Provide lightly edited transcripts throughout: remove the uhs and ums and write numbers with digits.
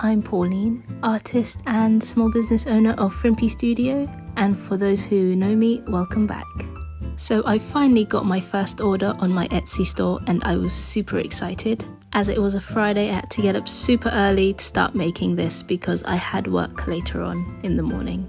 I'm Pauline, artist and small business owner of Frimpy Studio, and for those who know me, welcome back. So I finally got my first order on my Etsy store and I was super excited. As it was a Friday, I had to get up super early to start making this because I had work later on in the morning.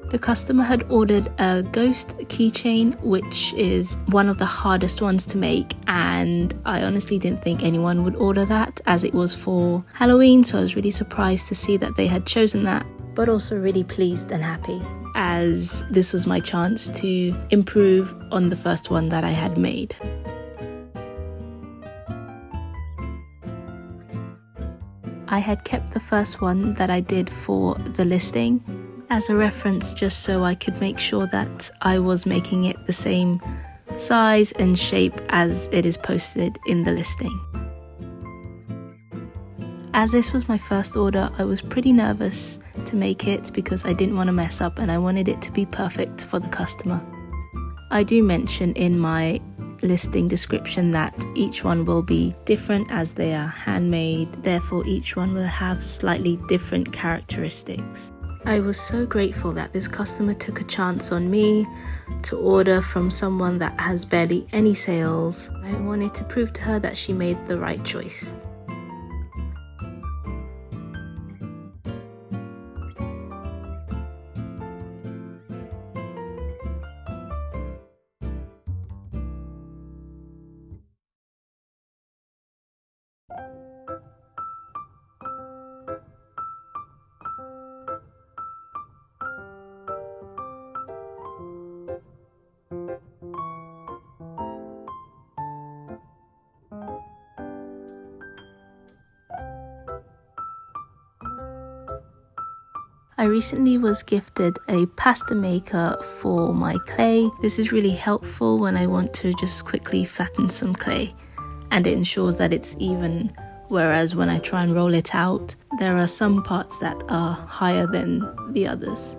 The customer had ordered a ghost keychain, which is one of the hardest ones to make, and I honestly didn't think anyone would order that as it was for Halloween, so I was really surprised to see that they had chosen that, but also really pleased and happy as this was my chance to improve on the first one that I had made. I had kept the first one that I did for the listing as a reference, just so I could make sure that I was making it the same size and shape as it is posted in the listing. As this was my first order, I was pretty nervous to make it because I didn't want to mess up and I wanted it to be perfect for the customer. I do mention in my listing description that each one will be different as they are handmade, therefore each one will have slightly different characteristics. I was so grateful that this customer took a chance on me to order from someone that has barely any sales. I wanted to prove to her that she made the right choice. I recently was gifted a pasta maker for my clay. This is really helpful when I want to just quickly flatten some clay, and it ensures that it's even, whereas when I try and roll it out, there are some parts that are higher than the others.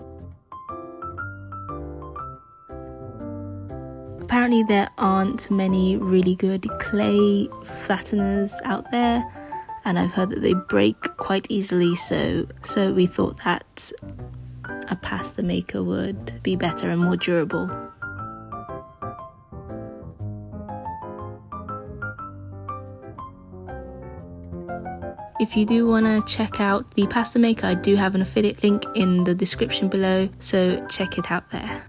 Apparently there aren't many really good clay flatteners out there, and I've heard that they break quite easily, so we thought that a pasta maker would be better and more durable. If you do want to check out the pasta maker, I do have an affiliate link in the description below, so check it out there.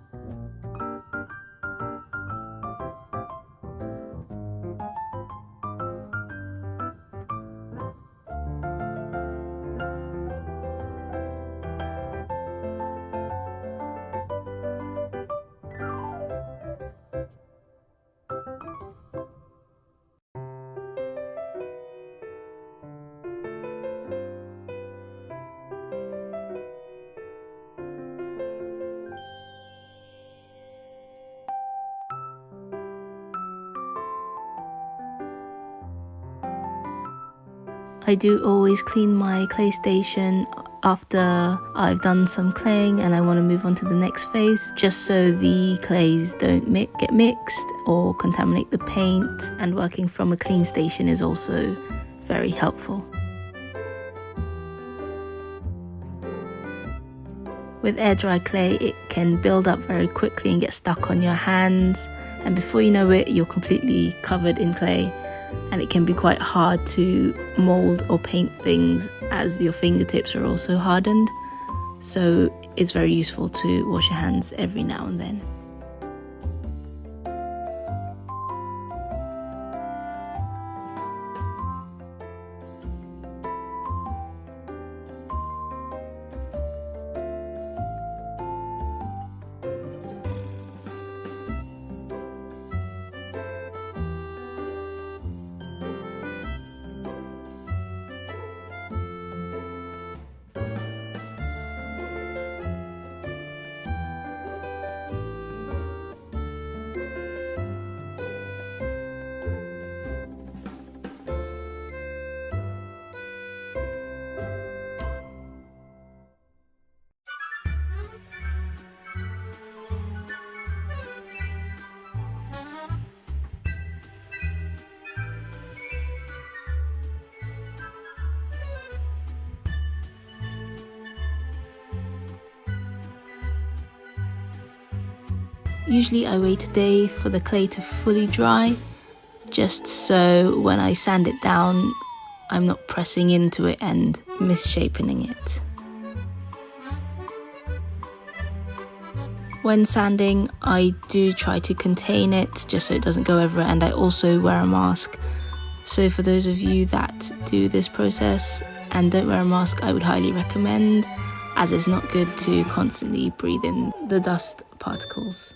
I do always clean my clay station after I've done some claying and I want to move on to the next phase, just so the clays don't get mixed or contaminate the paint, and working from a clean station is also very helpful. With air dry clay, it can build up very quickly and get stuck on your hands, and before you know it, you're completely covered in clay. And it can be quite hard to mold or paint things as your fingertips are also hardened. So it's very useful to wash your hands every now and then. Usually I wait a day for the clay to fully dry, just so when I sand it down, I'm not pressing into it and misshapening it. When sanding, I do try to contain it just so it doesn't go everywhere, and I also wear a mask. So for those of you that do this process and don't wear a mask, I would highly recommend, as it's not good to constantly breathe in the dust particles.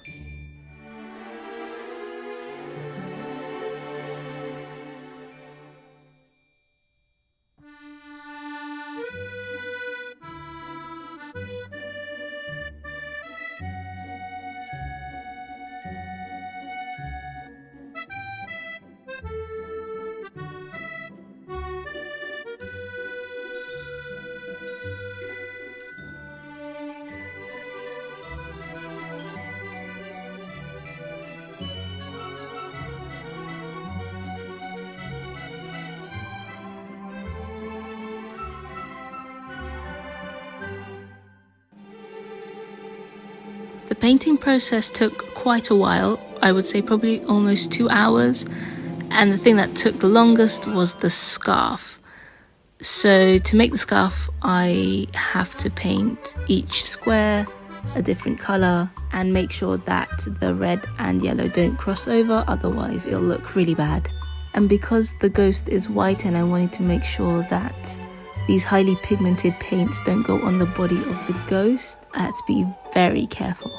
The painting process took quite a while, I would say probably almost 2 hours, and the thing that took the longest was the scarf. So to make the scarf, I have to paint each square a different colour and make sure that the red and yellow don't cross over, otherwise it'll look really bad. And because the ghost is white and I wanted to make sure that these highly pigmented paints don't go on the body of the ghost, I had to be very careful.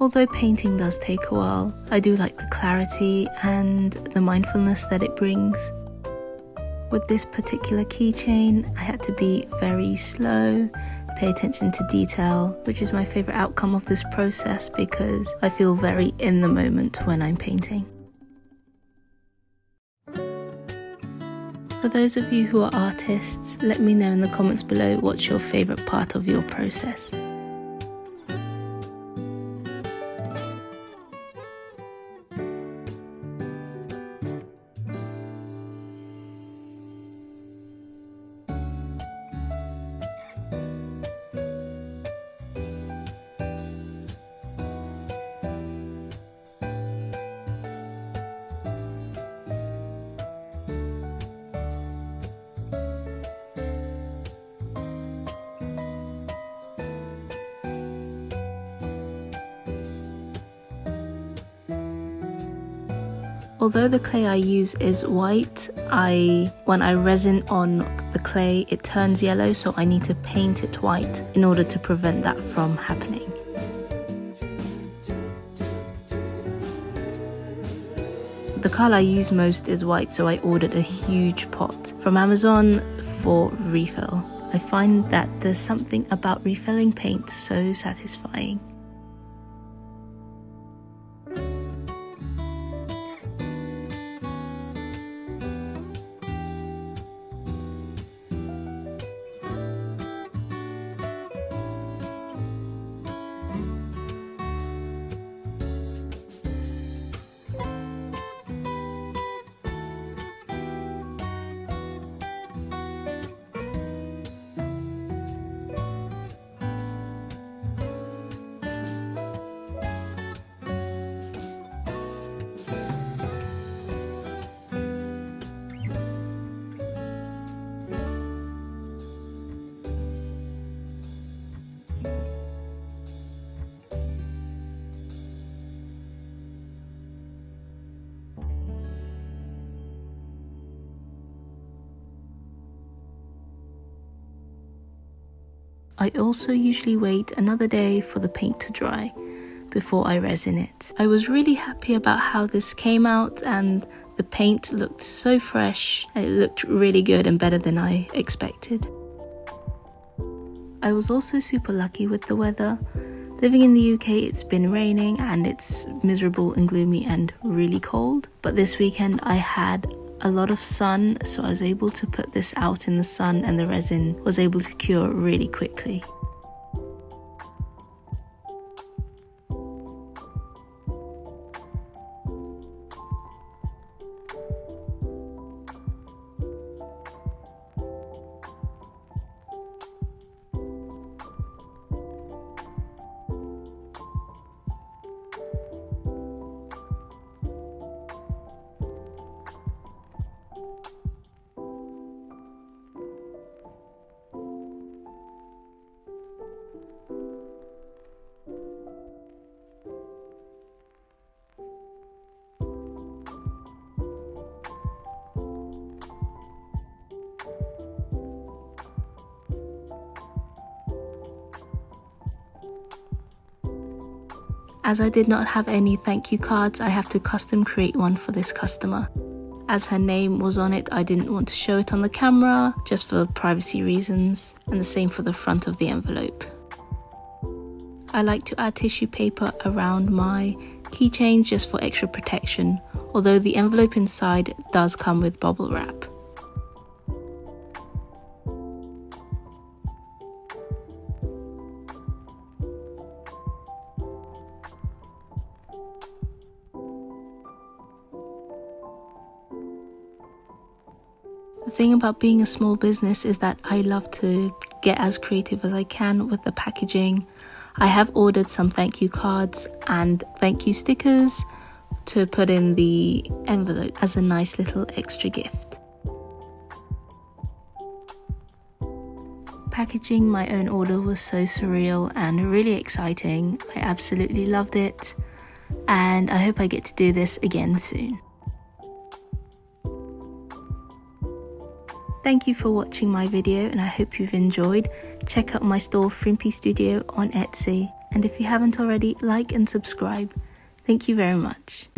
Although painting does take a while, I do like the clarity and the mindfulness that it brings. With this particular keychain, I had to be very slow, pay attention to detail, which is my favourite outcome of this process because I feel very in the moment when I'm painting. For those of you who are artists, let me know in the comments below what's your favourite part of your process. Although the clay I use is white, when I resin on the clay, it turns yellow, so I need to paint it white in order to prevent that from happening. The colour I use most is white, so I ordered a huge pot from Amazon for refill. I find that there's something about refilling paint so satisfying. I also usually wait another day for the paint to dry before I resin it. I was really happy about how this came out, and the paint looked so fresh. It looked really good and better than I expected. I was also super lucky with the weather. Living in the UK, it's been raining and it's miserable and gloomy and really cold. But this weekend I had a lot of sun, so I was able to put this out in the sun and the resin was able to cure really quickly. As I did not have any thank you cards, I have to custom create one for this customer. As her name was on it, I didn't want to show it on the camera, just for privacy reasons, and the same for the front of the envelope. I like to add tissue paper around my keychains just for extra protection, although the envelope inside does come with bubble wrap. The thing about being a small business is that I love to get as creative as I can with the packaging. I have ordered some thank you cards and thank you stickers to put in the envelope as a nice little extra gift. Packaging my own order was so surreal and really exciting. I absolutely loved it, and I hope I get to do this again soon. Thank you for watching my video, and I hope you've enjoyed. Check out my store Frimpy Studio on Etsy, and if you haven't already, like and subscribe. Thank you very much.